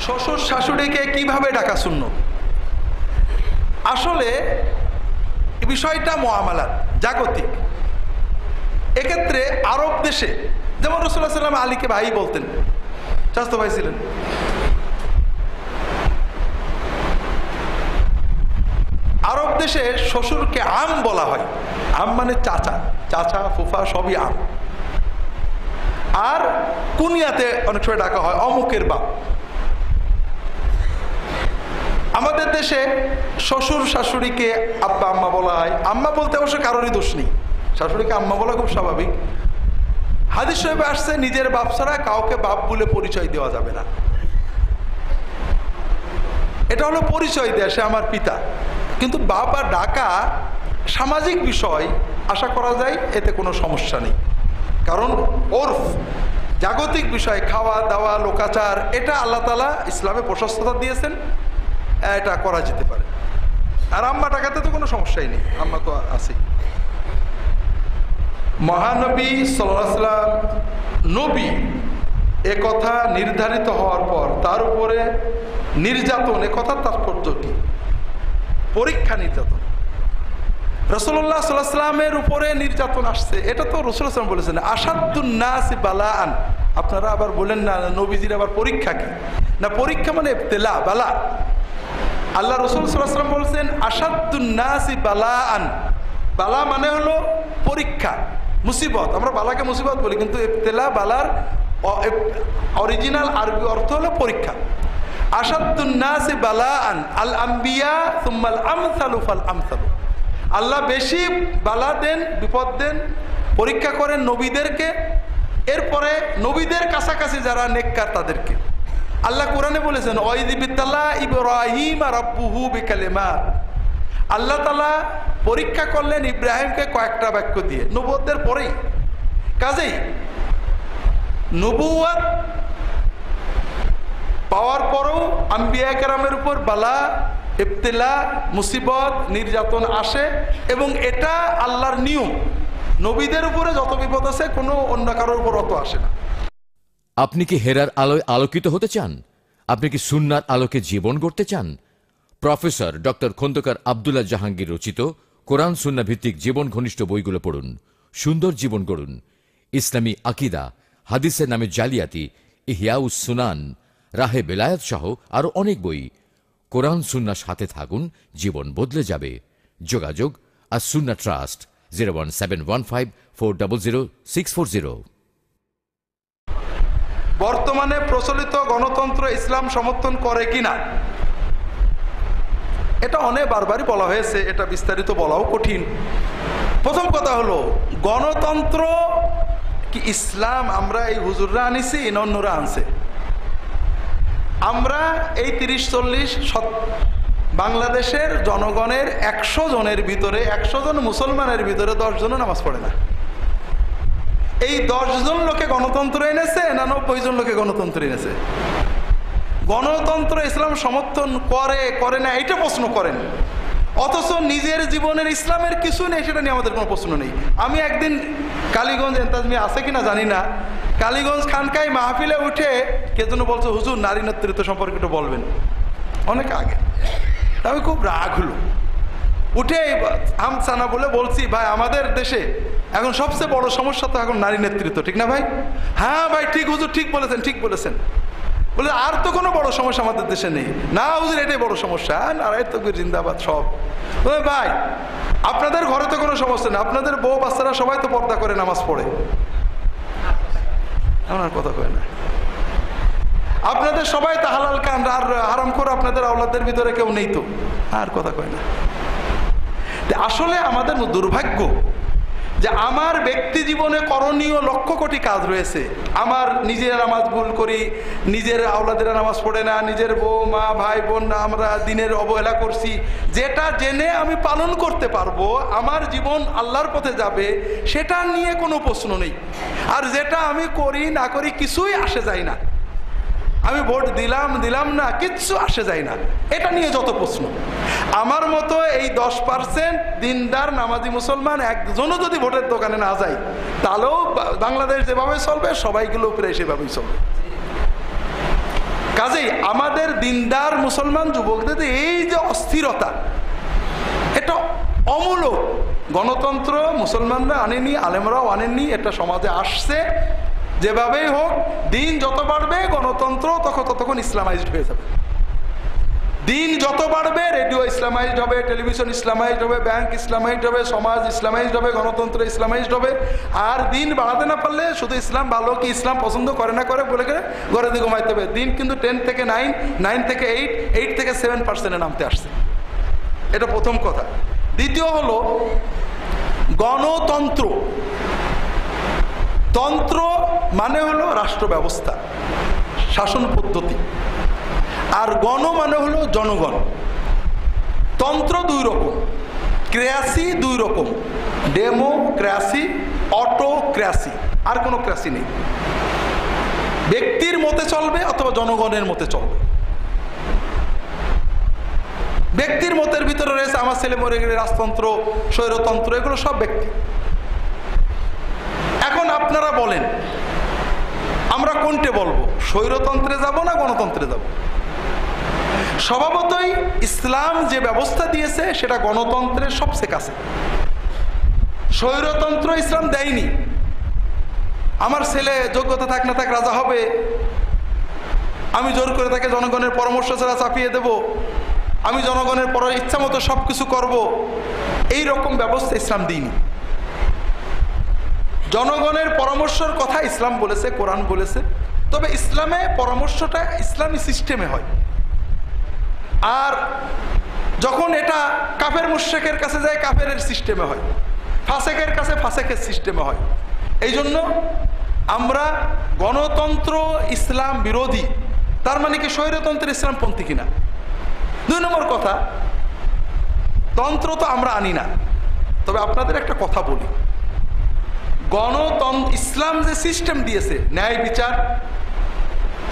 শ্বশুর শাশুড়িকে কিভাবে ডাকা সুন্নত? আসলে বিষয়টা মুআমালাত, জাগতিক। এক্ষেত্রে আরব দেশে যেমন রাসূলুল্লাহ সাল্লাল্লাহু আলাইহি ওয়াসাল্লাম আলীকে ভাই বলতেন, চাচাতো ভাই ছিলেন। আরব দেশে শ্বশুরকে আম বলা হয়। আম মানে চাচা, চাচা ফুফা সবই আম। আর কুনিয়াতে অনেক সময় ডাকা হয় অমুকের বাপ। আমাদের দেশে শ্বশুর শাশুড়িকে আব্বা আম্মা বলা হয়। আম্মা বলতে অবশ্য কারোরই দোষ নেই, শাশুড়িকে আম্মা বলা খুব স্বাভাবিক। হাদিস শরীফে আসছে নিজের বাপ ছাড়া কাউকে বাপ বলে পরিচয় দেওয়া যাবে না। এটা হলো পরিচয় দেয়া, সে আমার পিতা। কিন্তু বাবা ডাকা সামাজিক বিষয়, আশা করা যায় এতে কোনো সমস্যা নেই। কারণ ওরফ জাগতিক বিষয়, খাওয়া দাওয়া লোকাচার, এটা আল্লাহ তাআলা ইসলামে প্রশস্ততা দিয়েছেন, এটা করা যেতে পারে। আর আম্মা ডাকাতে তো কোনো সমস্যাই নেই, আম্মা তো আছেই। মহানবী সাল্লাল্লাহু আলাইহি ওয়াসাল্লাম নবী এ কথা নির্ধারিত হওয়ার পর তার উপরে নির্যাতন, এ কথার তাৎপর্য কি? পরীক্ষা, নির্যাতন। রাসূলুল্লাহ সাল্লাল্লাহু আলাইহি ওয়াসাল্লামের উপরে নির্যাতন আসছে, এটা তো রাসূলুল্লাহ সাল্লাল্লাহু আলাইহি ওয়াসাল্লাম বলেছেন আশাদ্দুন নাসি বালাআন। আপনারা আবার বলেন না নবীজির আবার পরীক্ষা কি? না, পরীক্ষা মানে ইবতিলা, বালা। আল্লাহ রাসূল সাল্লাল্লাহু আলাইহি ওয়াসাল্লাম বলেছেন আশাদ্দুন নাসি বালাআন। বালা মানে হলো পরীক্ষা, মুসিবত। আমরা বালাকে মুসিবত বলি, কিন্তু ইবতিলা বালার অরিজিনাল আরবি অর্থ হলো পরীক্ষা। আশাদ্দুন নাসি বালাআন আল আম্বিয়া সুম্মাল আমসালু ফাল আমসালু। আল্লাহ বেশি বালা দেন, বিপদ দেন, পরীক্ষা করেন নবীদেরকে, এরপরে নবীদের কাছাকাছি যারা নেককার তাদেরকে। আল্লাহ কোরআনে বলেছেন ওয়াইয বিতাল্লা ইব্রাহিম রাব্বুহু বিকালিমাত। আল্লাহ তাআলা পরীক্ষা করলেন ইব্রাহিমকে কয়েকটা বাক্য দিয়ে, নবুয়তের পরেই। কাজেই নবুয়ত পাওয়ার পরেও আম্বিয়া কেরামের উপর বালা, ইবতিলা, মুসিবত, নির্যাতন আসে, এবং এটা আল্লাহর নিয়ম। নবীদের উপরে যত বিপদ আছে কোনো অন্য কারোর উপর অত আসে না। আপনি কি হেরার আলোয় আলোকিত হতে চান? আপনি কি সুন্নাহর আলোকে জীবন গড়তে চান? প্রফেসর ডক্টর খন্দকার আব্দুল্লাহ জাহাঙ্গীর রচিত কোরআন সুন্নাহ ভিত্তিক জীবন ঘনিষ্ঠ বইগুলো পড়ুন, সুন্দর জীবন গড়ুন। ইসলামী আকিদা, হাদিসের নামে জালিয়াতি, ইহয়াউস সুনান, রাহে বেলায়েত সহ আরো অনেক বই। কোরআন সুন্নাহ সাথে থাকুন, জীবন বদলে যাবে। যোগাযোগ আর সুন্নাহ ট্রাস্ট 01715400640। বর্তমানে প্রচলিত গণতন্ত্র ইসলাম সমর্থন করে কিনা, এটা অনেক বারবারই বলা হয়েছে, এটা বিস্তারিত বলাও কঠিন। প্রথম কথা হলো, গণতন্ত্র কি ইসলাম আমরা এই হুজুররা আনিছি না অন্যরা আনছে? আমরা এই 30-40 বাংলাদেশের জনগণের 100 জনের ভিতরে, 100 জন মুসলমানের ভিতরে 10 জনও নামাজ পড়ে না। এই 10 জন লোকে গণতন্ত্র এনেছে না 90 জন লোকে গণতন্ত্র এনেছে? গণতন্ত্র ইসলাম সমর্থন করে না এটা প্রশ্ন করেন, অথচ নিজের জীবনের ইসলামের কিছু নেই, সেটা নিয়ে আমাদের কোনো প্রশ্ন নেই। আমি একদিন কালীগঞ্জ, এন্তাজমি আছে কিনা জানি না, কালীগঞ্জ খানকায় মাহফিলে উঠে কে যেন বলছে হুজুর নারী নেতৃত্ব সম্পর্কে একটু বলবেন, অনেক আগে। আমি খুব রাগ হলো, উঠে আমসানা বলে বলছি ভাই আমাদের দেশে এখন সবচেয়ে বড় সমস্যা তো এখন নারী নেতৃত্ব, ঠিক না ভাই? হ্যাঁ ভাই ঠিক হুজুর, ঠিক বলেছেন, ঠিক বলেছেন। বলে আর তো কোনো বড় সমস্যা আমাদের দেশে নেই। না হুজুর এটাই বড় সমস্যা, নারায়ণ তকবীর জিন্দাবাদ সব। ভাই আপনাদের ঘরে তো কোনো সমস্যা নেই, আপনাদের বউ বাচ্চারা সবাই তো পর্দা করে নামাজ পড়ে, আমার কথা কয় না। আপনাদের সবাই তো হালাল কান আর হারাম করে আপনাদের আওলাদের ভিতরে কেউ নেই তো, আর কথা কয় না। আসলে আমাদের দুর্ভাগ্য যে আমার ব্যক্তি জীবনে করণীয় লক্ষ কোটি কাজ রয়েছে। আমার নিজের নামাজ ভুল করি, নিজের আওলাদেরা নামাজ পড়ে না, নিজের বউ মা ভাই বোন আমরা দিনের অবহেলা করছি। যেটা জেনে আমি পালন করতে পারবো, আমার জীবন আল্লাহর পথে যাবে, সেটা নিয়ে কোনো প্রশ্ন নেই। আর যেটা আমি করি না করি কিছুই আসে যায় না। আমি ভোট দিলাম না, কিচ্ছু আসে যায় না, এটা নিয়ে যত প্রশ্ন। আমার মতো এই 10% দিনদার নামাজি মুসলমান একজনও যদি ভোটের দোকানে না যায়, তাহলেও বাংলাদেশ যেভাবে চলবে সবাইগুলো প্রায় সেভাবেই চলবে। কাজেই আমাদের দিনদার মুসলমান যুবকদের এই যে অস্থিরতা, এটা অমূলক। গণতন্ত্র মুসলমানরা আনেনি, আলেমরাও আনেননি, এটা সমাজে আসছে। যেভাবেই হোক দিন যত বাড়বে গণতন্ত্র ততক্ষণ ইসলামাইজড হয়ে যাবে। দিন যত বাড়বে রেডিও ইসলামাইজড হবে, টেলিভিশন ইসলামাইজড হবে, ব্যাংক ইসলামাইজড হবে, সমাজ ইসলামাইজড হবে, গণতন্ত্র ইসলামাইজড হবে। আর দিন বাড়াতে না পারলে শুধু ইসলাম ভালো কি ইসলাম পছন্দ করে না করে বলে করে ঘরে দিয়ে ঘুমাইতে হবে। দিন কিন্তু 10 থেকে 9, 9 থেকে 8, 8 থেকে 7% নামতে আসছে। এটা প্রথম কথা। দ্বিতীয় হলো গণতন্ত্র। তন্ত্র মানে হলো রাষ্ট্র ব্যবস্থা, শাসন পদ্ধতি, আর গণ মানে হলো জনগণ। তন্ত্র দুই রকম, ক্রাসি দুই রকম, ডেমোক্রাসি, অটোক্রাসি, আর কোনো ক্রাসি নেই। ব্যক্তির মতে চলবে অথবা জনগণের মতে চলবে। ব্যক্তির মতের ভিতরে রয়েছে আমার ছেলে মরে গেলে রাজতন্ত্র, স্বৈরতন্ত্র, এগুলো সব ব্যক্তি। এখন আপনারা বলেন আমরা কোনটে বলবো, স্বৈরতন্ত্রে যাব না গণতন্ত্রে যাব? স্বভাবতই ইসলাম যে ব্যবস্থা দিয়েছে সেটা গণতন্ত্রের সবচেয়ে কাছে। স্বৈরতন্ত্র ইসলাম দেয়নি। আমার ছেলে যোগ্যতা থাক না থাক রাজা হবে, আমি জোর করে তাকে জনগণের পরামর্শ ছাড়া চাপিয়ে দেব, আমি জনগণের ইচ্ছা মতো সবকিছু করব, এই রকম ব্যবস্থা ইসলাম দিইনি। জনগণের পরামর্শের কথা ইসলাম বলেছে, কোরআন বলেছে, তবে ইসলামে পরামর্শটা ইসলামী সিস্টেমে হয়। আর যখন এটা কাফের মুশরিকের কাছে যায় কাফেরের সিস্টেমে হয়, ফাসেকের কাছে ফাসেকের সিস্টেমে হয়। এই জন্য আমরা গণতন্ত্র ইসলাম বিরোধী, তার মানে কি স্বৈরতন্ত্র ইসলামপন্থী কিনা? 2 নম্বর কথা, তন্ত্র তো আমরা আনি না, তবে আপনাদের একটা কথা বলি, গণতন্ত্র ইসলাম যে সিস্টেম দিয়েছে, ন্যায় বিচার,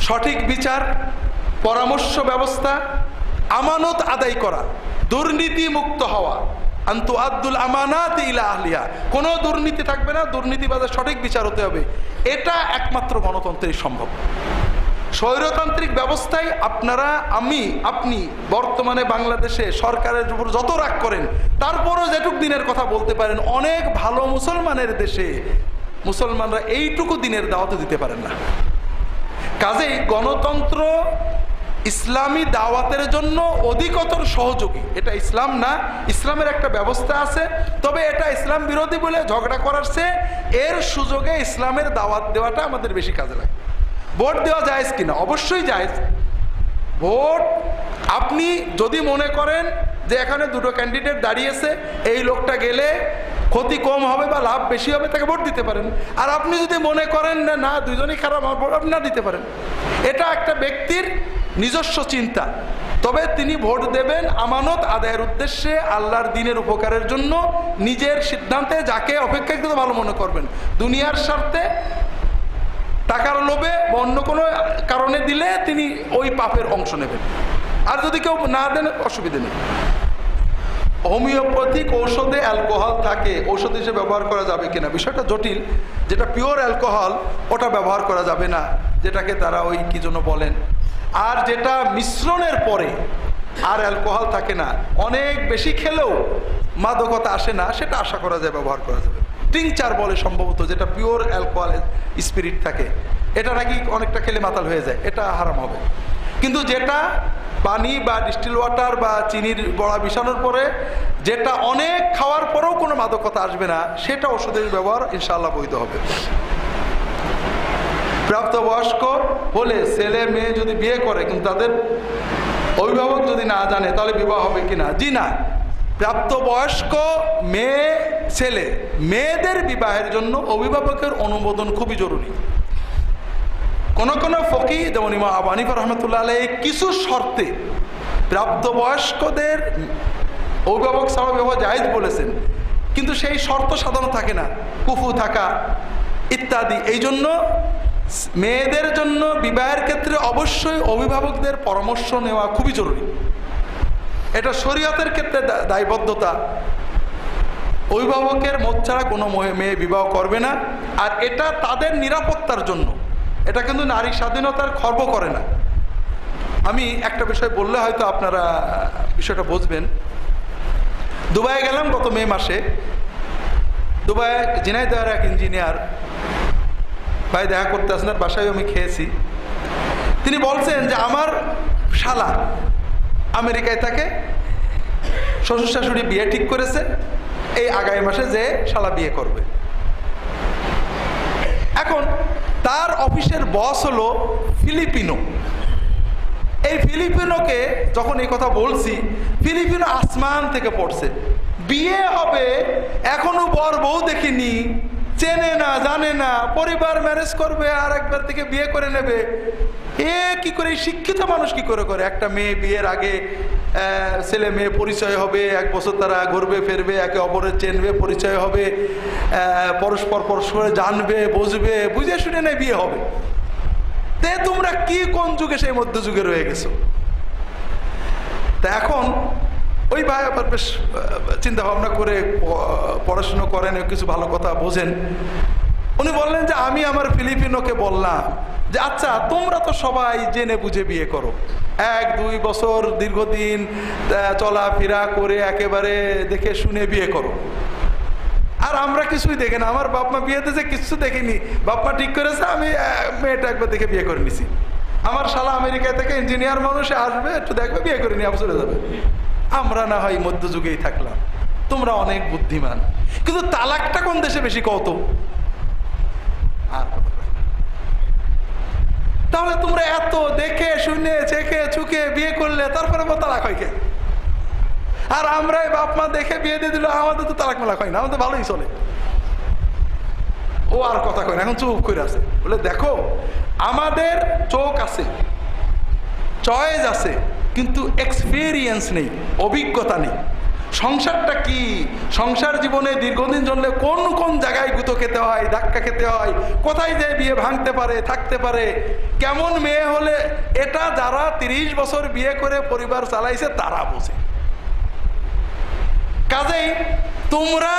সঠিক বিচার, পরামর্শ ব্যবস্থা, আমানত আদায় করা, দুর্নীতি মুক্ত হওয়া, আন্তু আব্দুল আমানাত ইলা আহলিহা, কোনো দুর্নীতি থাকবে না, দুর্নীতিবাজের সঠিক বিচার হতে হবে, এটা একমাত্র গণতন্ত্রেই সম্ভব। স্বৈরতান্ত্রিক ব্যবস্থায় আপনারা আপনি বর্তমানে বাংলাদেশে সরকারের উপর যত রাগ করেন, তারপরও যেটুক দিনের কথা বলতে পারেন, অনেক ভালো মুসলমানের দেশে মুসলমানরা এইটুকু দিনের দাওয়াত দিতে পারেন না। কাজেই গণতন্ত্র ইসলামী দাওয়াতের জন্য অধিকতর সহযোগী। এটা ইসলাম না, ইসলামের একটা ব্যবস্থা আছে, তবে এটা ইসলাম বিরোধী বলে ঝগড়া করার চেয়ে এর সুযোগে ইসলামের দাওয়াত দেওয়াটা আমাদের বেশি কাজে লাগে। ভোট দেওয়া জায়েজ কিনা? অবশ্যই জায়েজ। ভোট আপনি যদি মনে করেন যে এখানে 2টো ক্যান্ডিডেট দাঁড়িয়েছে, এই লোকটা গেলে ক্ষতি কম হবে বা লাভ বেশি হবে, তাকে ভোট দিতে পারেন। আর আপনি যদি মনে করেন না দুইজনই খারাপ, আমার ভোট আপনি না দিতে পারেন। এটা একটা ব্যক্তির নিজস্ব চিন্তা। তবে তিনি ভোট দেবেন আমানত আদায়ের উদ্দেশ্যে, আল্লাহর দ্বীনের উপকারের জন্য, নিজের সিদ্ধান্তে যাকে অপেক্ষাকৃত ভালো মনে করবেন। দুনিয়ার স্বার্থে, টাকার লোভে বা অন্য কোনো কারণে দিলে তিনি ওই পাপের অংশ নেবেন। আর যদি কেউ না দেন অসুবিধা নেই। হোমিওপ্যাথিক ঔষধে অ্যালকোহল থাকে, ঔষধ হিসেবে ব্যবহার করা যাবে কিনা বিষয়টা জটিল। যেটা পিওর অ্যালকোহল ওটা ব্যবহার করা যাবে না, যেটাকে তারা ওই কি জন্য বলেন। আর যেটা মিশ্রণের পরে আর অ্যালকোহল থাকে না, অনেক বেশি খেলেও মাদকতা আসে না, সেটা আশা করা যায় ব্যবহার করা যাবে। টিংচার বলে সম্ভবত, যেটা পিওর অ্যালকোহল স্পিরিট থাকে, এটা নাকি অনেকটা খেলে মাতাল হয়ে যায়, এটা হারাম হবে। কিন্তু যেটা পানি বা ডিস্টিল ওয়াটার বা চিনির বড়া মিশানোর পরে, যেটা অনেক খাওয়ার পরেও কোনো মাদকতা আসবে না, সেটা ওষুধের ব্যবহার ইনশাআল্লাহ বৈধ হবে। প্রাপ্তবয়স্ক হলে ছেলে মেয়ে যদি বিয়ে করে কিন্তু তাদের অভিভাবক যদি না জানে, তাহলে বিবাহ হবে কিনা? জি না। প্রাপ্তবয়স্ক মেয়ে ছেলে মেয়েদের বিবাহের জন্য অভিভাবকের অনুমোদন খুবই জরুরি। কোন কোন ফকি যেমন ইমাম আবু হানিফা রাহমাতুল্লাহ আলাইহি কিছু শর্তে প্রাপ্তবয়স্কদের অভিভাবক ছাড়া বিবাহ জায়েজ বলেছেন, কিন্তু সেই শর্ত সাধারণ থাকে না, কুফু থাকা ইত্যাদি। এই জন্য মেয়েদের জন্য বিবাহের ক্ষেত্রে অবশ্যই অভিভাবকদের পরামর্শ নেওয়া খুবই জরুরি। এটা শরীয়তের ক্ষেত্রে দায়বদ্ধতা। অভিভাবকের মত ছাড়া কোনো মেয়ে বিবাহ করবে না। আর এটা তাদের নিরাপত্তার জন্য, এটা কিন্তু নারী স্বাধীনতার খর্ব করে না। আমি একটা বিষয় বললে হয়তো আপনারা বিষয়টা বুঝবেন। দুবাইয়ে গেলাম গত মে মাসে। দুবাই ঝিনাইদহের এক ইঞ্জিনিয়ার ভাই দেখা করতে আসেন, বাসায় আমি খেয়েছি। তিনি বলছেন যে আমার শালা আমেরিকায় থাকে, শ্বশুর শাশুড়ি বিয়ে ঠিক করেছে, এই আগামী মাসে যে শালা বিয়ে করবে। এখন তার অফিসের বস হলো ফিলিপিনো। এই ফিলিপিনোকে যখন এই কথা বলছি, ফিলিপিনো আসমান থেকে পড়ছে, বিয়ে হবে এখনো বর বউ দেখিনি, চেনে না জানে না, পরিবার ম্যানেজ করবে আর একবার থেকে বিয়ে করে নেবে। এ কি করে, শিক্ষিত মানুষ কি করে করে? একটা মেয়ে বিয়ের আগে ছেলে মেয়ে পরিচয় হবে, 1 বছর তারা ঘুরবে ফিরবে, একে অপরের চেনবে, পরিচয় হবে, পরস্পর জানবে, বুঝবে, বুঝে শুনে নেই বিয়ে হবে। তে তোমরা কি কোন যুগে, সেই মধ্যযুগে রয়ে গেছো। তা এখন ওই ভাই আবার বেশ চিন্তা ভাবনা করে পড়াশুনো করেন, কিছু ভালো কথা বোঝেন। উনি বললেন যে আমি আমার ফিলিপিনোকে বললাম যে আচ্ছা তোমরা তো সবাই জেনে বুঝে বিয়ে করো, 1-2 বছর দীর্ঘদিন চলাফেরা করে একেবারে দেখে শুনে বিয়ে করো, আর আমরা কিছুই দেখি না। আমার বাপ মা বিয়ে দিয়েছে, কিছু দেখিনি, বাপ মা ঠিক করেছে, আমি মেয়েটা একবার দেখে বিয়ে করে নিছি। আমার শালা আমেরিকা থেকে ইঞ্জিনিয়ার মানুষ আসবে, একটু দেখবে, বিয়ে করে নিয়ে চলে যাবে। আমরা না হয় মধ্যযুগেই থাকলাম, তোমরা অনেক বুদ্ধিমান। কিন্তু তালাকটা কোন দেশে বেশি কত? তাহলে তোমরা এত দেখে শুনে চেখে চুকে বিয়ে করলে তারপরে তালাক হয় কে? আর আমরাই বাপ মা দেখে বিয়ে দিয়ে দিল, আমাদের তো তালাক মালাক হয় না, আমাদের ভালোই চলে। ও আর কথা কয় না, এখন চুপ করে আছে। বলে দেখো আমাদের চোখ আছে, চয়েস আছে, কিন্তু এক্সপেরিয়েন্স নেই, অভিজ্ঞতা নেই। সংসারটা কি, সংসার জীবনে দীর্ঘদিন চললে কোন কোন জায়গায় গুঁতো খেতে হয়, ধাক্কা খেতে হয়, কোথায় যে বিয়ে ভাঙতে পারে, থাকতে পারে, কেমন মেয়ে হলে, এটা যারা 30 বছর বিয়ে করে পরিবার চালাইছে তারা বোঝে। কাজেই তোমরা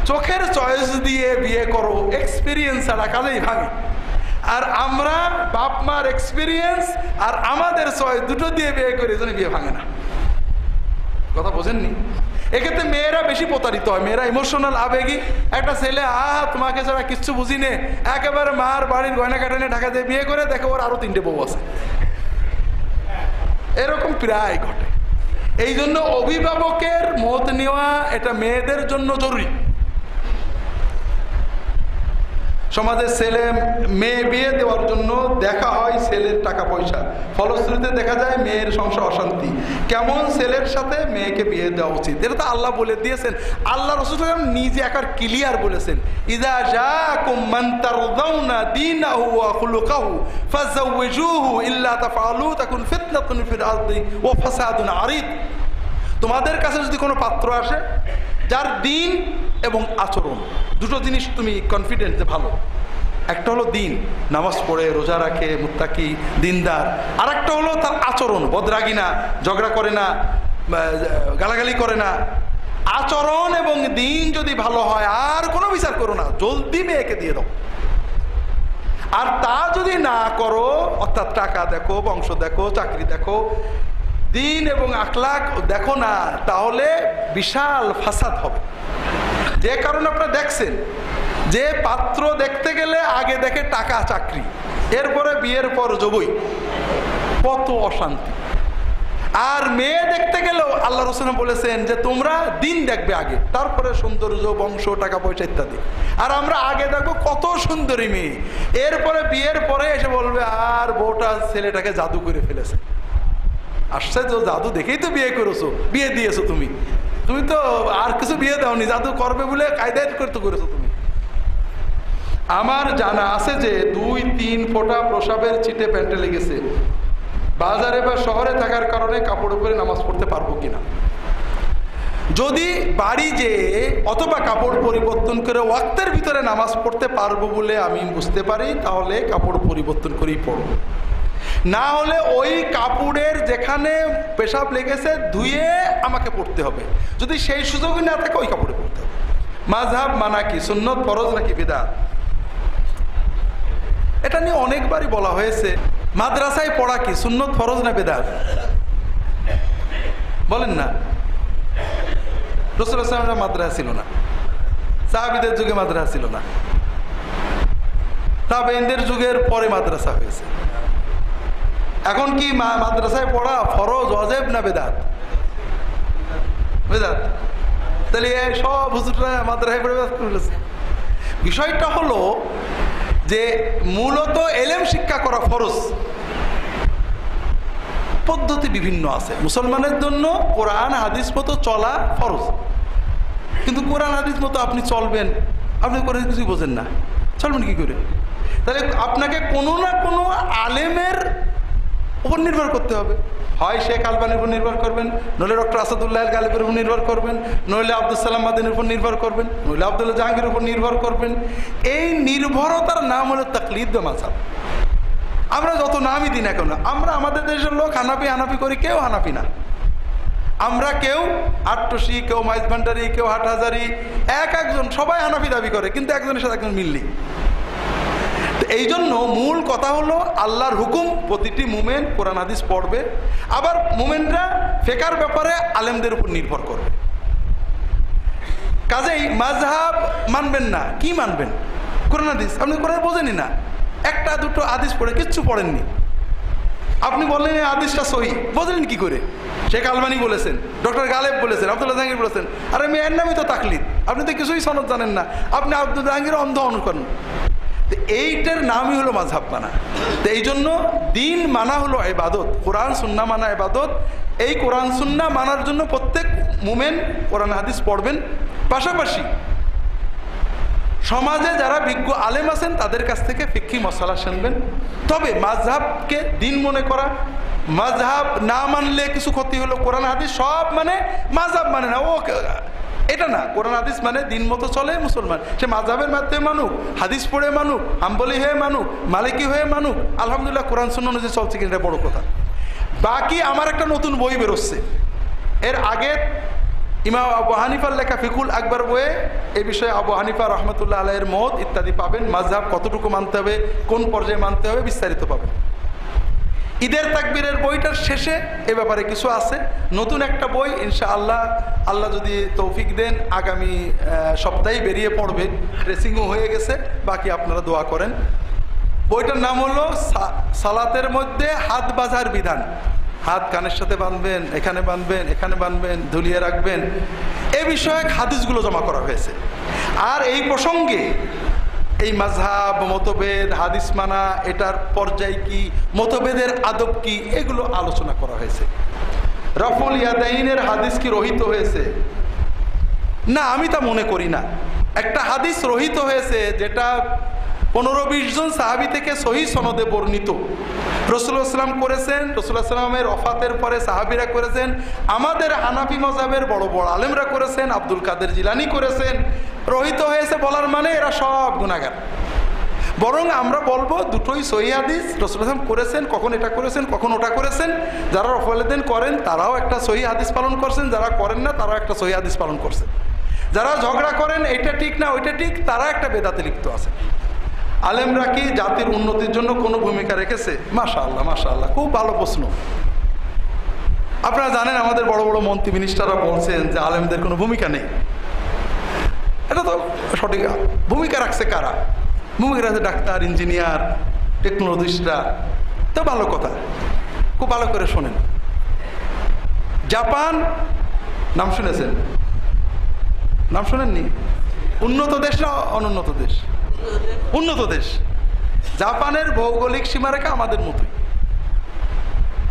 চোখের চয়েস দিয়ে বিয়ে করো, এক্সপিরিয়েন্স ছাড়া কাজেই ভাঙে। আর আমরা বাপ মার এক্সপিরিয়েন্স আর আমাদের চয়েস দুটো দিয়ে বিয়ে করি, এজন্য বিয়ে ভাঙে না। কথা বোঝেননি? এক্ষেত্রে মেয়েরা বেশি প্রতারিত হয়, মেয়েরা ইমোশনাল, আবেগী। একটা ছেলে তোমাকে ছাড়া কিচ্ছু বুঝি নে, একেবারে মার বাড়ির গয়না কাটানে ঢাকা দিয়ে বিয়ে করে, দেখো ওর আরো 3টে বউ আছে। এরকম প্রায় ঘটে। এই জন্য অভিভাবকের মত নেওয়া এটা মেয়েদের জন্য জরুরি। সমাজে ছেলে মেয়ে বিয়ে দেওয়ার জন্য দেখা হয় ছেলের টাকা পয়সা, ফলশ্রুতিতে দেখা যায় মেয়ের সংসার অশান্তি। কেমন ছেলের সাথে মেয়েকে বিয়ে দেওয়া উচিত, এটা তো আল্লাহ বলে দিয়েছেন। আল্লাহ রাসূল নিজে একার ক্লিয়ার বলেছেন, ইযা জাআকুম মান তারদাউনা দীনাহু ওয়া খুলুকাহু ফাযাওয়িজুহু ইল্লা তাফআলু তাকুন ফিতনাতুন ফিল আরদি ওয়া ফাসাদুন আরিদ। তোমাদের কাছে যদি কোনো পাত্র আসে যার দিন এবং আচরণ, দুটো জিনিস তুমি কনফিডেন্ট যে ভালো, একটা হলো দিন, নামাজ পড়ে রোজা রাখে, মুত্তাকি দিনদার, আর একটা হলো তার আচরণ, বদরাগী না, ঝগড়া করে না, গালাগালি করে না। আচরণ এবং দিন যদি ভালো হয় আর কোনো বিচার করো না, জলদি মেয়েকে দিয়ে দাও। আর তা যদি না করো, অর্থাৎ টাকা দেখো, বংশ দেখো, চাকরি দেখো, দিন এবং আখলাক দেখো না, তাহলে বিশাল ফাসাদ হবে। যে কারণে আপনারা দেখছেন যে পাত্র দেখতে গেলে আগে দেখে টাকা চাকরি, এরপরে বিয়ের পর জবই, কত অশান্তি। আর মেয়ে দেখতে গেলেও আল্লাহ রাসূল বলেছেন যে তোমরা দিন দেখবে আগে, তারপরে সৌন্দর্য, বংশ, টাকা পয়সা ইত্যাদি। আর আমরা আগে দেখবো কত সুন্দরী মেয়ে, এরপরে বিয়ের পরে এসে বলবে আর বউটা ছেলেটাকে জাদু করে ফেলেছে। আশ্চর্য, জাদু দেখেই তো বিয়ে করেছো, বিয়ে দিয়েছো তুমি, তুমি তো আর কিছু বিয়ে দাওনি, জাদু করবে বলে কায়দায় করতে করেছো তুমি। আমার জানা আছে যে 2-3 ফোঁটা প্রসাবের ছিটে প্যান্টে লেগেছে, বাজারে বা শহরে থাকার কারণে কাপড় উপরে নামাজ পড়তে পারবো কিনা। যদি বাড়ি যেয়ে অথবা কাপড় পরিবর্তন করে ওয়াক্তের ভিতরে নামাজ পড়তে পারবো বলে আমি বুঝতে পারি, তাহলে কাপড় পরিবর্তন করেই পড়বো। না হলে ওই কাপড়ের যেখানে পেশাব লেগেছে ধুয়ে আমাকে পড়তে হবে। যদি সেই সুযোগই না থাকে ওই কাপড়ে পড়তে হবে। মাযহাব মানা কি, সুন্নত ফরজ নাকি বিদআত, এটা নিয়ে অনেকবারই বলা হয়েছে। মাদ্রাসায় পড়া কি সুন্নত, ফরজ না বেদাত? বলেন না। রাসূলুল্লাহ সাল্লাল্লাহু আলাইহি ওয়াসাল্লাম মাদ্রাসা ছিল না, সাহাবীদের যুগে মাদ্রাসা ছিল না, তাবেঈনদের যুগের পরে মাদ্রাসা হয়েছে। এখন কি মাদ্রাসায় পড়া ফরজ, ওয়াজিব না বেদাত? বেদাত। তাহলে সব হুজুররা মাদ্রাসায় পড়ে বেদাত করে ফেলেছে। বিষয়টা হলো যে মূলত এলেম শিক্ষা করা ফরজ, পদ্ধতি বিভিন্ন আছে। মুসলমানের জন্য কোরআন হাদিস মতো চলা ফরজ, কিন্তু কোরআন হাদিস মতো আপনি চলবেন, আপনি কোরআন কিছুই বোঝেন না, চলবেন কি করে? তাহলে আপনাকে কোনো না কোনো আলেমের উপর নির্ভর করতে হবে। হয় শেখ আলবানির উপর নির্ভর করবেন, নইলে ডক্টর আসাদুল্লাহ আল গালিবের উপর নির্ভর করবেন, নইলে আব্দুল সালাম মাদানির উপর নির্ভর করবেন, নইলে আব্দুল্লাহ জাহাঙ্গীরের উপর নির্ভর করবেন। এই নির্ভরতার নাম হলো তাকলিদ বা মাযহাব। আমরা যত নামই দিই না কেন, আমরা আমাদের দেশের লোক হানাফি করি, কেউ হানাফি না। আমরা কেউ আটটসি, কেউ মাইজ ভান্ডারি, কেউ হাটহাজারি, একজন সবাই হানাফি দাবি করে, কিন্তু একজনের সাথে একজন মিললি। এই জন্য মূল কথা হলো আল্লাহর হুকুম, প্রতিটি মুমেন কোরআন হাদিস পড়বে। আবার মুমেনরা ফিকহের ব্যাপারে আলেমদের উপর নির্ভর করবে। কাজেই মাযহাব মানবেন না, কি মানবেন? কোরআন হাদিস। আপনি কোরআন বোঝেনই না, একটা দুটো হাদিস পড়ে কিচ্ছু পড়েননি, আপনি বললেন এই হাদিসটা সহি, বোঝেন কি করে? শেখ আলবানি বলেছেন, ডক্টর গালেব বলেছেন, আব্দুল্লাহ জাহাঙ্গীর বলেছেন। আরে মেয়ের নামই তো তাকলিদ, আপনি তো কিছুই সনদ জানেন না, আপনি আব্দুল জাহাঙ্গীর অন্ধ অনুকরণ। এইটার নামই হলো মাযহাব মানা। তো এই জন্য দিন মানা হলো ইবাদত, কোরআন সুন্নাহ মানা ইবাদত। এই কোরআন সুন্নাহ মানার জন্য প্রত্যেক মুমিন কোরআন হাদিস পড়বেন। পাশাপাশি সমাজে যারা বিজ্ঞ আলেম আছেন তাদের কাছ থেকে ফিকহি মাসালা শুনবেন। তবে মাযহাবকে দিন মনে করা, মাযহাব না মানলে কিছু ক্ষতি হলো, কোরআন হাদিস সব মানে মাযহাব মানে না, ও এটা না। কোরআন হাদিস মানে দিন মতো চলে মুসলমান, সে মাযহাবের মাধ্যমে মানুক, হাদিস পড়ে মানুক, হাম্বলি হয়ে মানুক, মালিকি হয়ে মানুক, আলহামদুলিল্লাহ কোরআন সুন্নাহ অনুযায়ী চলছে কিনা বড় কথা। বাকি আমার একটা নতুন বই বেরোচ্ছে, এর আগে ইমাম আবু হানিফার লেখা ফিকুল আকবর বইয়ে এই বিষয়ে আবু হানিফা রহমতুল্লাহ আলাইহির মত ইত্যাদি পাবেন। মাযহাব কতটুকু মানতে হবে, কোন পর্যায়ে মানতে হবে, বিস্তারিত পাবেন। ঈদের তাকবীরের বইটার শেষে এ ব্যাপারে কিছু আছে। নতুন একটা বই ইনশাআল্লাহ, আল্লাহ যদি তৌফিক দেন আগামী সপ্তাহে বেরিয়ে পড়বে, ড্রেসিংও হয়ে গেছে, বাকি আপনারা দোয়া করেন। বইটার নাম হলো সালাতের মধ্যে হাত বাঁধার বিধান। হাত কানের সাথে বাঁধবেন, এখানে বাঁধবেন, এখানে বাঁধবেন, ঝুলিয়ে রাখবেন, এ বিষয়ে হাদিসগুলো জমা করা হয়েছে। আর এই প্রসঙ্গে এই মাযহাব, মতভেদ, হাদিস মানা, এটার পর্যায় কি, মতভেদের আদব কি, এগুলো আলোচনা করা হয়েছে। রফুল ইয়াদাইনের হাদিস কি রহিত হয়েছে? না, আমি তা মনে করি না। একটা হাদিস রহিত হয়েছে যেটা 15-20 জন সাহাবী থেকে সহি সনদে বর্ণিত। রাসূলুল্লাহ সাল্লাল্লাহু আলাইহি ওয়াসাল্লাম করেছেন, রাসূলুল্লাহ সাল্লাল্লাহু আলাইহি ওয়াসাল্লামের ওফাতের পরে সাহাবীরা করেছেন, আমাদের হানাফি মাযহাবের বড় বড় আলেমরা করেছেন, আব্দুল কাদের জিলানী করেছেন। রহিত হয়েছে বলার মানে এরা সব গুনাহগার। বরং আমরা বলবো দুটোই সহি হাদিস, রাসূলুল্লাহ সাল্লাল্লাহু আলাইহি ওয়াসাল্লাম করেছেন, কখন এটা করেছেন, কখন ওটা করেছেন। যারা রফুলেদিন করেন তারাও একটা সহি হাদিস পালন করছেন, যারা করেন না তারাও একটা সহি হাদিস পালন করছেন। যারা ঝগড়া করেন এটা ঠিক না ওইটা ঠিক, তারা একটা বেদাতে লিপ্ত আছে। আলেমরা কি জাতির উন্নতির জন্য কোনো ভূমিকা রেখেছে? মাশাআল্লাহ, মাশাআল্লাহ, খুব ভালো প্রশ্ন। আপনারা জানেন আমাদের বড় বড় মন্ত্রী মিনিস্টাররা বলছেন যে আলেমদের কোনো ভূমিকা নেই। এটা তো সঠিক। ভূমিকা রাখছে কারা? ভূমিকা রাখছে ডাক্তার, ইঞ্জিনিয়ার, টেকনোলজিস্টরা। তো ভালো কথা, খুব ভালো করে শোনেন। জাপান নাম শুনেছেন? নাম শোনেননি? উন্নত দেশ না অনুন্নত দেশ? উন্নত দেশ। জাপানের ভৌগোলিক সীমারেখা আমাদের মতোই,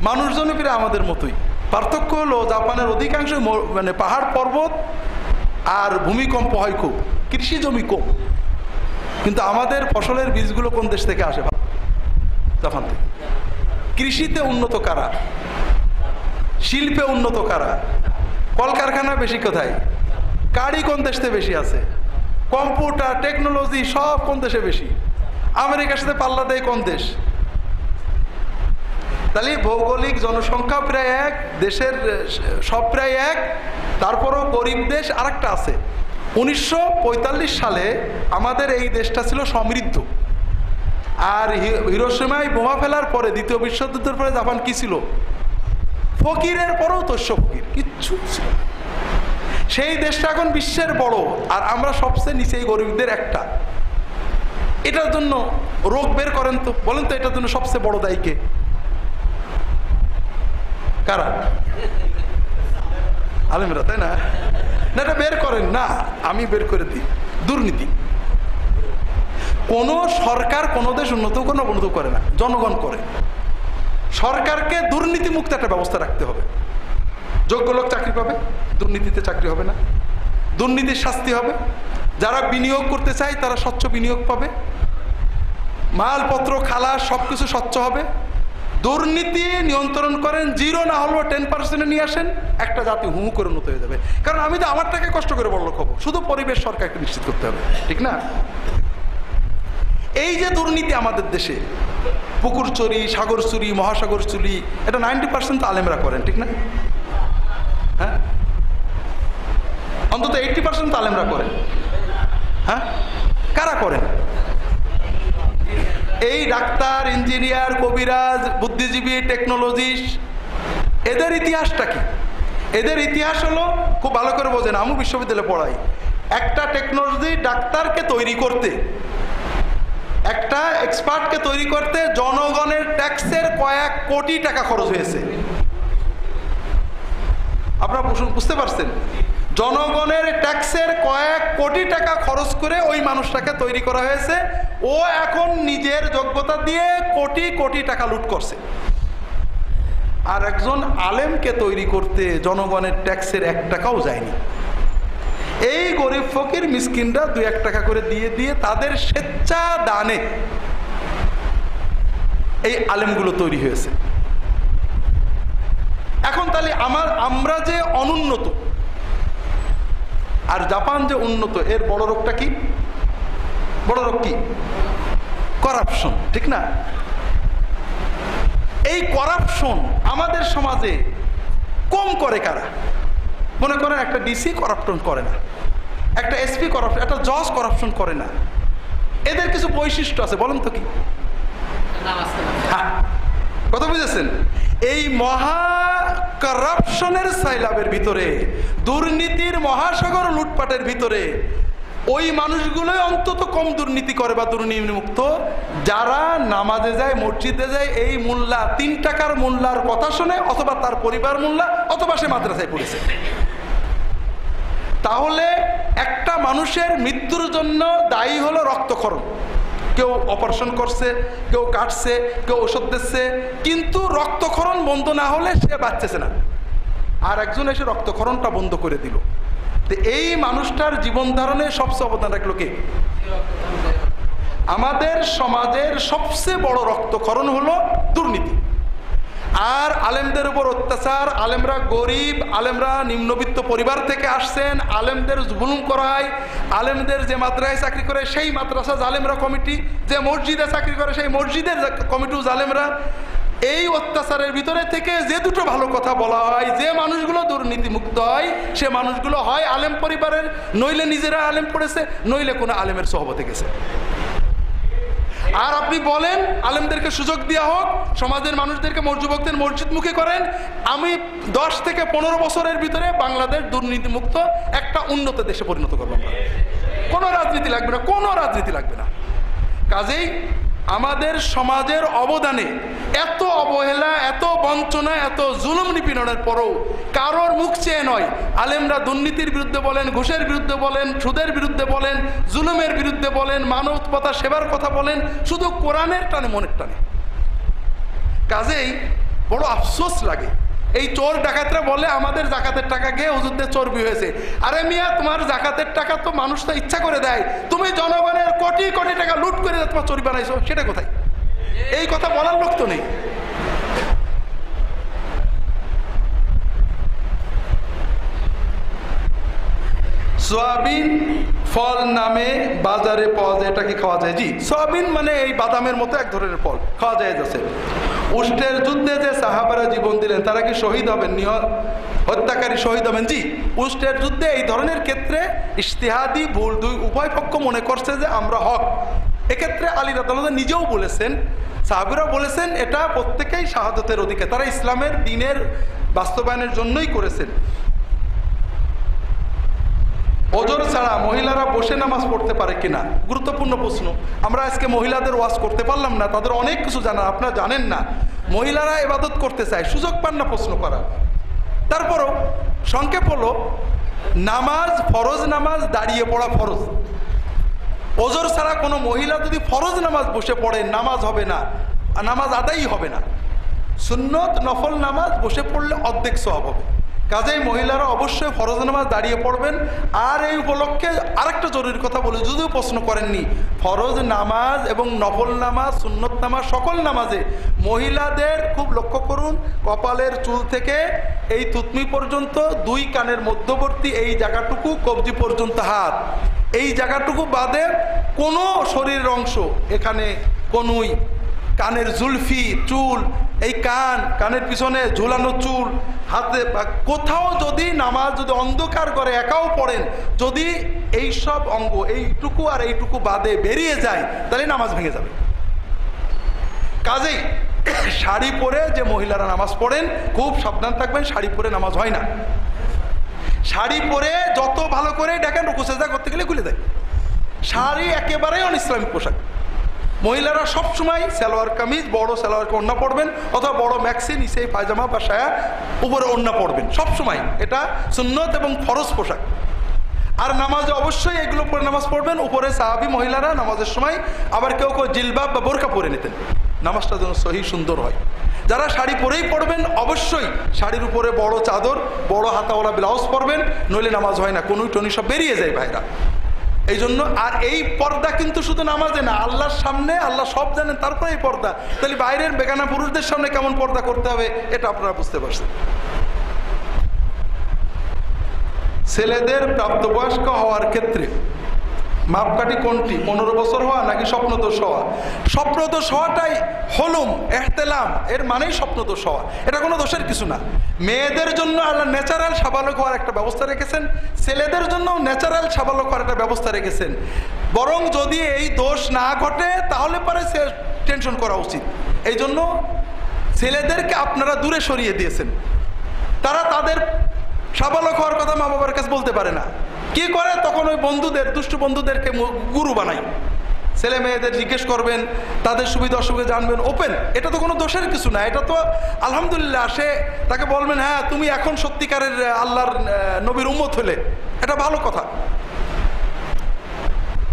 মানুষজন প্রায় আমাদের মতোই। পার্থক্য হলো জাপানের অধিকাংশ মানে পাহাড় পর্বত আর ভূমিকম্প হয় খুব, কৃষি জমি কম। কিন্তু আমাদের ফসলের বীজগুলো কোন দেশ থেকে আসে? জাপান থেকে। কৃষিতে উন্নত কারা? শিল্পে উন্নত কারা? কলকারখানা বেশি কোথায়? গাড়ি কোন দেশ থেকে বেশি আছে? কম্পিউটার, টেকনোলজি সব কোন দেশে বেশি? আমেরিকার সাথে পাল্লা দেয় কোন দেশ? তাহলে ভৌগোলিক জনসংখ্যা প্রায় এক, দেশের সব প্রায় এক, তারপরও গরিব দেশ আরেকটা আছে। 1945 সালে আমাদের এই দেশটা ছিল সমৃদ্ধ, আর হিরোশিমায় বোমা ফেলার পরে, দ্বিতীয় বিশ্বযুদ্ধের পরে জাপান কি ছিল? ফকিরের পরেও তস্য ফকির, কিচ্ছু ছিল না। সেই দেশটা এখন বিশ্বের বড়, আর আমরা সবচেয়ে নিচে, এই গরিবদের একটা। এটার জন্য রোগ বের করেন তো, বলেন তো এটার জন্য সবচেয়ে বড় দায়ী কে? কারা? আলেমরা, তাই না? না, এটা বের করেন না, আমি বের করে দিই। দুর্নীতি। কোন সরকার কোন দেশ উন্নত কোনো অবনত করে না, জনগণ করে। সরকারকে দুর্নীতি মুক্ত একটা ব্যবস্থা রাখতে হবে। যোগ্য লোক চাকরি পাবে, দুর্নীতিতে চাকরি হবে না, দুর্নীতির শাস্তি হবে। যারা বিনিয়োগ করতে চায় তারা স্বচ্ছ বিনিয়োগ পাবে, মালপত্র খালাস সবকিছু স্বচ্ছ হবে। দুর্নীতি নিয়ন্ত্রণ করেন, 0 না হলেও 10% নিয়ে আসেন, একটা জাতি হু করে উন্নত হয়ে যাবে। কারণ আমি তো আমার টাকা কষ্ট করে বড়লোক হবো, শুধু পরিবেশ সরকারকে নিশ্চিত করতে হবে, ঠিক না? এই যে দুর্নীতি আমাদের দেশে, পুকুর চুরি, সাগর চুরি, মহাসাগর চুরি, এটা 90% তো আলেমরা করেন, ঠিক না? হ্যাঁ, অন্তত 80% তো আলেমরা করেন। হ্যাঁ, কারা করেন? এই ডাক্তার, ইঞ্জিনিয়ার, কবিরাজ, বুদ্ধিজীবী, টেকনোলজিস্ট, এদের ইতিহাসটা কি? এদের ইতিহাস হলো, খুব ভালো করে বোঝেন, আমি বিশ্ববিদ্যালয়ে পড়াই, একটা টেকনোলজি ডাক্তারকে তৈরি করতে, একটা এক্সপার্টকে তৈরি করতে জনগণের ট্যাক্সের কয়েক কোটি টাকা খরচ হয়েছে। আপনারা বুঝতে পারছেন? জনগণের ট্যাক্সের কয়েক কোটি টাকা খরচ করে ওই মানুষটাকে তৈরি করা হয়েছে। ও এখন নিজের যোগ্যতা দিয়ে কোটি কোটি টাকা লুট করছে। আর একজন আলেমকে তৈরি করতে জনগণের ট্যাক্সের 1 টাকাও যায়নি। এই গরিব ফকির মিসকিনরা 2-1 টাকা করে দিয়ে দিয়ে তাদের স্বেচ্ছা দানে এই আলেমগুলো তৈরি হয়েছে। এখন তাহলে আমরা যে অনুন্নত আর জাপান যে উন্নত, এর বড় রোগটা কি? বড় রোগ কি? করাপশন, ঠিক না? এই করাপশন আমাদের সমাজে কম করে কারা? মনে করেন একটা ডিসি করাপশন করে না, একটা এসপি করাপশন, একটা জজ করাপশন করে না। এদের কিছু বৈশিষ্ট্য আছে, বলেন তো কি? হ্যাঁ, কথা বুঝেছেন? এই মহা করাপশনের সাইলাবের ভিতরে, দুর্নীতির মহাসাগর লুটপাটের ভিতরে ওই মানুষগুলোই অন্তত কম দুর্নীতি করে বা দুর্নীতি মুক্ত, যারা নামাজে যায়, মসজিদে যায়, এই মোল্লা 3 টাকার মোল্লার কথা শুনে, অথবা তার পরিবার মোল্লা, অথবা সে মাদ্রাসায় পড়েছে। তাহলে একটা মানুষের মৃত্যুর জন্য দায়ী হলো রক্তক্ষরণ। কেউ অপারেশন করছে, কেউ কাটছে, কেউ ওষুধ দিচ্ছে, কিন্তু রক্তক্ষরণ বন্ধ না হলে সে বাঁচতেছে না। আর একজন এসে রক্তক্ষরণটা বন্ধ করে দিল। তো এই মানুষটার জীবন ধারণে সবচেয়ে অবদান রাখলো কে? আমাদের সমাজের সবচেয়ে বড় রক্তক্ষরণ হলো দুর্নীতি আর আলেমদের উপর অত্যাচার। আলেমরা গরিব, আলেমরা নিম্নবিত্ত পরিবার থেকে আসছেন, আলেমদের জুলুম করা হয়। আলেমদের যে মাদ্রাসায় চাকরি করে সেই মাদ্রাসা জালেমরা কমিটি, যে মসজিদে চাকরি করে সেই মসজিদের কমিটিও জালেমরা। এই অত্যাচারের ভিতরে থেকে যে দুটো ভালো কথা বলা হয়, যে মানুষগুলো দুর্নীতি মুক্ত হয়, সে মানুষগুলো হয় আলেম পরিবারের, নইলে নিজেরা আলেম পড়েছে, নইলে কোনো আলেমের সোহবতে গেছে। আর আপনি বলেন আলেমদেরকে সুযোগ দেওয়া হোক, সমাজের মানুষদেরকে যুবকদের মসজিদমুখী করেন, আমি 10 থেকে 15 বছরের ভিতরে বাংলাদেশ দুর্নীতি মুক্ত একটা উন্নত দেশে পরিণত করবো। কোনো রাজনীতি লাগবে না, কোনো রাজনীতি লাগবে না। কাজেই আমাদের সমাজের অবদানে এত অবহেলা, এত বঞ্চনা, এত জুলুম নিপীড়নের পরও কারোর মুখ চেয়ে নয়, আলেমরা দুর্নীতির বিরুদ্ধে বলেন, ঘুষের বিরুদ্ধে বলেন, সুদের বিরুদ্ধে বলেন, জুলুমের বিরুদ্ধে বলেন, মানবতা সেবার কথা বলেন, শুধু কোরআনের টানে, মনের টানে। কাজেই বড় আফসোস লাগে, এই চোর ডাকাতরা বলে আমাদের জাকাতের টাকা গিয়ে হুজুরদের চর্বি হয়েছে। আরে মিয়া, তোমার জাকাতের টাকা তো মানুষ তো ইচ্ছা করে দেয়, তুমি জনগণের কোটি কোটি টাকা লুট করে তোমার চর্বি বানাইছো, সেটা কোথায়? এই কথা বলার লোক তো নেই। সয়াবিন ফল নামে বাজারে পাওয়া যায়, এটা কি খাওয়া যায়? জি, সয়াবিন মানে এই বাদামের মতো এক ধরনের ফল, খাওয়া যায়। যাচ্ছে উষ্টের যুদ্ধে যে সাহাবারা জীবন দিলেন, তারা কি শহীদ হবেন? হত্যাকারী শহীদ হবেন? জি। উষ্টের যুদ্ধে এই ধরনের ক্ষেত্রে ইজতিহাদি ভুল, দুই উভয় পক্ষ মনে করছে যে আমরা হক, এক্ষেত্রে আলী রাদিয়াল্লাহু আনহু নিজেও বলেছেন, সাহাবীরা বলেছেন এটা প্রত্যেকেই শাহাদাতের অধিকার, তারা ইসলামের দ্বীনের বাস্তবায়নের জন্যই করেছেন। ওজর ছাড়া মহিলারা বসে নামাজ পড়তে পারে কিনা, গুরুত্বপূর্ণ প্রশ্ন। আমরা আজকে মহিলাদের ওয়াজ করতে পারলাম না, তাদের অনেক কিছু জানার, আপনারা জানেন না। মহিলারা ইবাদত করতে চায়, সুযোগ পান না প্রশ্ন করার। তারপরও সংক্ষেপ হলো, নামাজ ফরজ, নামাজ দাঁড়িয়ে পড়া ফরজ। ওজর ছাড়া কোনো মহিলা যদি ফরজ নামাজ বসে পড়ে, নামাজ হবে না, নামাজ আদায়ই হবে না। সুন্নত নফল নামাজ বসে পড়লে অর্ধেক সওয়াব হবে। কাজেই মহিলারা অবশ্যই ফরজ নামাজ দাঁড়িয়ে পড়বেন। আর এই উপলক্ষে আরেকটা জরুরি কথা বলি, যদিও প্রশ্ন করেননি, ফরজ নামাজ এবং নফল নামাজ, সুন্নত নামাজ, সকল নামাজে মহিলাদের খুব লক্ষ্য করুন, কপালের চুল থেকে এই থুতনি পর্যন্ত, দুই কানের মধ্যবর্তী এই জায়গাটুকু, কবজি পর্যন্ত হাত, এই জায়গাটুকু বাদে কোনো শরীরের অংশ, এখানে কনুই, কানের জুলফি, চুল, এই কানের পিছনে ঝুলানো চুল, হাতে কোথাও যদি নামাজ যদি অন্ধকার করে একাও পড়েন, যদি এই সব অঙ্গ এইটুকু আর এইটুকু বাদে বেরিয়ে যায়, তাহলে নামাজ ভেঙে যাবে। কাজেই শাড়ি পরে যে মহিলারা নামাজ পড়েন খুব সাবধান থাকবেন, শাড়ি পরে নামাজ হয় না। শাড়ি পরে যত ভালো করে দেখেন রুকু সেজদা করতে গেলে খুলে দেয়। শাড়ি একেবারেই অনইসলামিক পোশাক। মহিলারা সবসময় সালোয়ার কামিজ, বড় সালোয়ার ওড়না পড়বেন, অথবা বড় ম্যাক্সি, নিচে পায়জামা বা সায়া, উপরে ওড়না পড়বেন সবসময়। এটা সুন্নত এবং ফরজ পোশাক। আর নামাজে অবশ্যই এগুলো পরে নামাজ পড়বেন। উপরে সাহাবী মহিলারা নামাজের সময় আবার কেউ কেউ জিলবাব বা বোরকা পরে নিতেন, নামাজটা যেন সহি সুন্দর হয়। যারা শাড়ি পরেই পড়বেন অবশ্যই শাড়ির উপরে বড় চাদর, বড় হাতাওয়ালা ব্লাউজ পরবেন, নইলে নামাজ হয় না, কনুই টনি সব বেরিয়ে যায় ভাইরা। এই জন্য আর এই পর্দা কিন্তু শুধু নামাজে না, আল্লাহর সামনে, আল্লাহ সব জানেন, তারপরে এই পর্দা। তাহলে বাইরের বেগানা পুরুষদের সামনে কেমন পর্দা করতে হবে এটা আপনারা বুঝতে পারছেন। ছেলেদের প্রাপ্তবয়স্ক হওয়ার ক্ষেত্রে মাপকাঠি কোনটি, 15 বছর হওয়া নাকি স্বপ্নদোষ হওয়া? স্বপ্নদোষ হওয়াটাই হলুম, এহতেলাম, এর মানেই স্বপ্নদোষ হওয়া, এটা কোনো দোষের কিছু না। মেয়েদের জন্য আল্লাহ ন্যাচারাল সাবালক হওয়ার একটা ব্যবস্থা রেখেছেন, ছেলেদের জন্য ন্যাচারাল সাবালক হওয়ার একটা ব্যবস্থা রেখেছেন। বরং যদি এই দোষ না ঘটে তাহলে পরে সে টেনশন করা উচিত। এই জন্য ছেলেদেরকে আপনারা দূরে সরিয়ে দিয়েছেন। তারা তাদের সাবালক হওয়ার কথা মা বাবার কাছে বলতে পারে না। কি করে তখন ওই বন্ধুদের, দুষ্টু বন্ধুদেরকে গুরু বানাই। ছেলে মেয়েদের জিজ্ঞেস করবেন, তাদের সুবিধা অসুবিধা জানবেন, ওপেন। এটা তো কোনো দোষের কিছু না, এটা তো আলহামদুলিল্লাহ। সে তাকে বলবেন, হ্যাঁ তুমি এখন সত্যিকারের আল্লাহর নবীর উম্মত হলে, এটা ভালো কথা।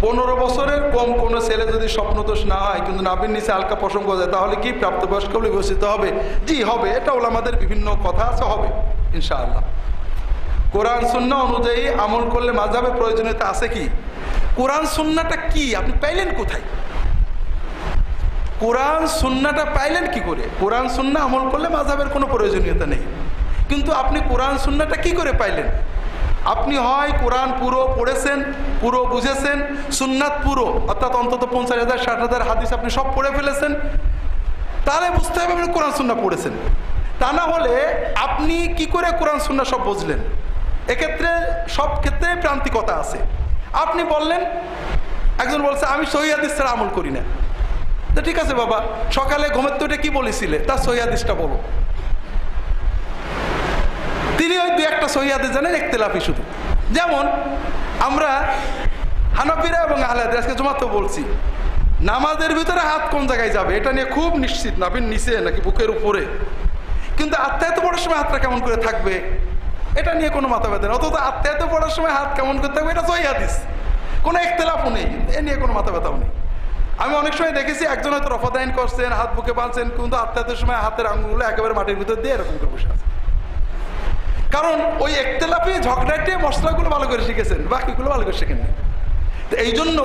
15 বছরের কম কোনো ছেলে যদি স্বপ্নদোষ না হয় কিন্তু নাভির নিচে হালকা প্রসঙ্গ যায়, তাহলে কি প্রাপ্তবয়স্ক বলে ঘোষিত হবে? জি হবে, এটা ওলামাদের বিভিন্ন কথা আছে, হবে ইনশাআল্লাহ। কোরআন সুন্নাহ অনুযায়ী আমল করলে মাযহাবের প্রয়োজনীয়তা আছে কি? কোরআন সুন্নাহটা কি আপনি পাইলেন কোথায়? কোরআন সুন্নাহটা পাইলেন কি করে? কোরআন সুন্নাহ আমল করলে মাযহাবের কোনো প্রয়োজনীয়তা নেই, কিন্তু আপনি কোরআন সুন্নাহটা কি করে পাইলেন? আপনি হয় কোরআন পুরো পড়েছেন, পুরো বুঝেছেন, সুন্নাত পুরো, অর্থাৎ অন্তত 50,000 60,000 হাদিস আপনি সব পড়ে ফেলেছেন, তাহলে বুঝতে হবে আপনি কোরআন সুন্নাহ পড়েছেন। তা না হলে আপনি কি করে কোরআন সুন্নাহ সব বুঝলেন? এক্ষেত্রে সব ক্ষেত্রে প্রান্তিকতা আছে। আপনি বললেন, একজন বলছে আমি সহিহ হাদিস ছাড়া আমল করি না। তো ঠিক আছে বাবা, সকালে ঘুমের তো কি বলেছিলে, তার সহিহ হাদিসটা বলো। তিনি ওই 2-1টা সহিহ হাদিস জানেন, ইখতিলাফি শুধু। যেমন আমরা হানাফিরা এবং আহলে হাদিস, আজকে জুমাতেও বলছি, নামাজের ভিতরে হাত কোন জায়গায় যাবে এটা নিয়ে খুব নিশ্চিত, নাভির নিচে নাকি বুকের উপরে, কিন্তু আত্মায়িত পড়ার সময় হাতটা কেমন করে থাকবে এটা নিয়ে কোনো মাথা ব্যথা নেই। অথচ আত্মায়িত পড়ার সময় হাত কেমন করে থাকবে এটা সহিহ হাদিস, কোনো ইখতিলাফও নেই, এ নিয়ে কোনো মাথা ব্যথাও নেই। আমি অনেক সময় দেখেছি একজন হয়তো রফাদাইন করছেন, হাত বুকে বাঁধছেন, কিন্তু আত্মায়িতের সময় হাতের আঙুলগুলো একেবারে মাটির ভিতর দিয়ে এরকম করে বসে আছে। কারণ ওই ইখতিলাফি ঝগড়াটে মশলাগুলো ভালো করে শিখেছেন, বাকিগুলো ভালো করে শিখেননি। তো এই জন্য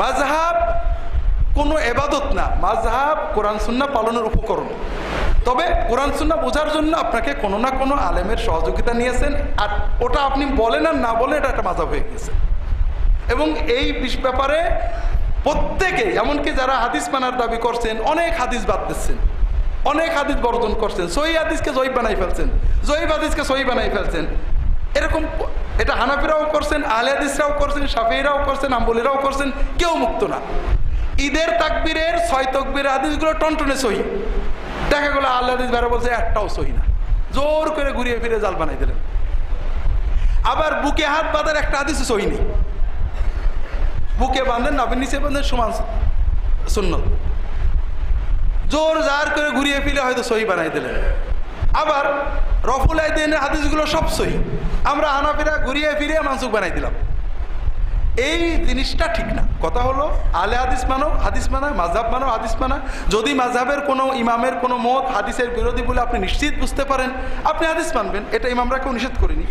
মাযহাব কোনো এবাদত না, মাযহাব কোরআন সুন্নাহ পালনের উপকরণ। তবে কোরআন সুন্নাহ বোঝার জন্য আপনাকে কোনো না কোনো আলেমের সহযোগিতা নিয়েছেন, আর ওটা আপনি বলেন আর না বলেন এটা একটা মাযহাব হয়ে গেছে। এবং এই ব্যাপারে প্রত্যেকে, এমনকি যারা হাদিস মানার দাবি করছেন, অনেক হাদিস বাদ দিচ্ছেন, অনেক হাদিস বর্জন করছেন, সহিহ হাদিসকে জয়ীফ বানাই ফেলছেন, জয়ীফ হাদিসকে সহিহ বানাই ফেলছেন। এরকম এটা হানাফিরাও করছেন, আহলে হাদিসরাও করছেন, শাফিঈরাও করছেন, হাম্বলীরাও করছেন, কেউ মুক্ত না। ঈদের তাকবীরের 6 তাকবীরের হাদিসগুলো টনটনে সহি, দেখা গেল আল্লাহ হাদিস বেড়া বলছে একটাও সহি না, জোর করে ঘুরিয়ে ফিরে জাল বানাই দিলেন। আবার বুকে হাত বাঁধার একটা হাদিস সহি নেই, বুকে বাঁধেন নাভির নিচে বাঁধেন সমান সুন্নত, জোর জার করে ঘুরিয়ে ফিরে হয়তো সহি বানাই দিলেন। আবার রফুল আইদিনের হাদিসগুলো সব সহি, আমরা হানাফিরা ঘুরিয়ে ফিরিয়ে মানসুখ বানাই দিলাম। এই জিনিসটা ঠিক না। কথা হলো আলে হাদিস মানো হাদিস মানা, মাযহাব মানো হাদিস মানা। যদি মাযহাবের কোনো ইমামের কোনো মত হাদিসের বিরোধী বলে আপনি নিশ্চিত বুঝতে পারেন, আপনি হাদিস মানবেন, এটা ইমামরা কেউ নিষেধ করেনি।